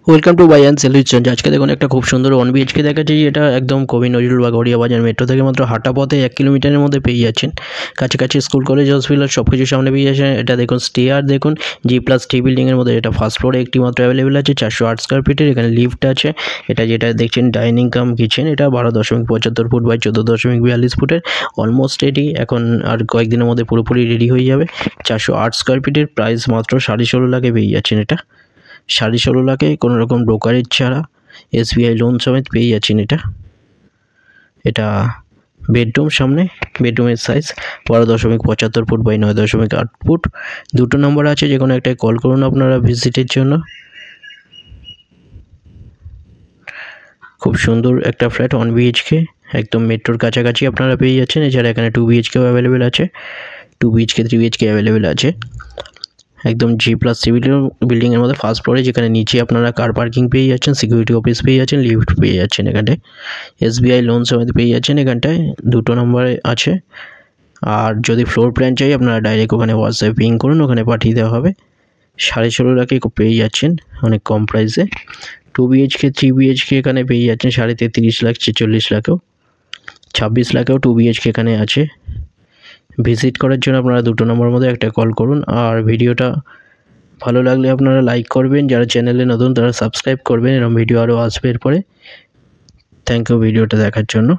Welcome to buy and solution. আজকে দেখুন একটা খুব সুন্দর 1 BHK দেখাচ্ছি। এটা একদম কবি নজরুল বা গড়িয়া বাজার মেট্রো থেকে মাত্র হাঁটা পথে 1 কিলোমিটারের মধ্যে পেয়ে যাচ্ছেন। কাছাকাছি স্কুল কলেজ হসপিটাল সব কিছু সামনে পেয়ে যাচ্ছেন। এটা দেখুন স্টেয়ার দেখুন G+3 বিল্ডিংয়ের মধ্যে এটা ফার্স্ট ফ্লোরে একটি মাত্র অ্যাভেলেবেল আছে। 408 স্কোয়ার ফিটের এখানে লিফট আছে। এটা যেটা দেখছেন ডাইনিং কাম কিচেন, এটা 12.75 ফুট বাই 14.42 ফুটের অলমোস্ট রেডি। এখন আর কয়েকদিনের মধ্যে পুরোপুরি রেডি হয়ে যাবে। 408 স্কোয়ার ফিটের প্রাইস মাত্র 16.5 লাখে পেয়ে যাচ্ছেন। এটা 16.5 লাখে কোনো রকম ব্রোকারেজ ছাড়া SBI লোন সমেত পেয়ে যাচ্ছেন। এটা বেডরুম, সামনে বেডরুমের সাইজ 12.75 ফুট বাই 9.8 ফুট। দুটো নম্বর আছে, যে কোনো একটাই কল করুন আপনারা ভিজিটের জন্য। খুব সুন্দর একটা ফ্ল্যাট 1 BHK একদম মেট্রোর কাছাকাছি আপনারা পেয়ে যাচ্ছেন। এছাড়া এখানে 2 BHK অ্যাভেলেবেল আছে, 2 BHK 3 BHK অ্যাভেলেবেল আছে। একদম G+3 বিল্ডিংয়ের মধ্যে ফার্স্ট ফ্লোরে, যেখানে নিচে আপনারা কার পার্কিং পেয়ে যাচ্ছেন, সিকিউরিটি অফিস পেয়ে যাচ্ছেন, লিফট পেয়ে যাচ্ছেন। এখানটায় SBI লোন সমেত পেয়ে যাচ্ছেন। এখানটায় দুটো নম্বরে আছে। আর যদি ফ্লোর প্ল্যান চাই আপনারা ডাইরেক্ট ওখানে হোয়াটসঅ্যাপে পিং করুন, ওখানে পাঠিয়ে দেওয়া হবে। 16.5 লাখে পেয়ে যাচ্ছেন অনেক কম প্রাইসে। 2 BHK 3 BHK এখানে পেয়ে যাচ্ছেন 33.5 লাখ, 46 লাখেও। 26 লাখেও 2 BHK এখানে আছে। ভিজিট করার জন্য আপনারা দুটো নম্বরের মধ্যে একটা কল করুন। আর ভিডিওটা ভালো লাগলে আপনারা লাইক করবেন, যারা চ্যানেলে নতুন তারা সাবস্ক্রাইব করবেন। এরকম ভিডিও আরও আসবে এরপরে। থ্যাংক ইউ ভিডিওটা দেখার জন্য।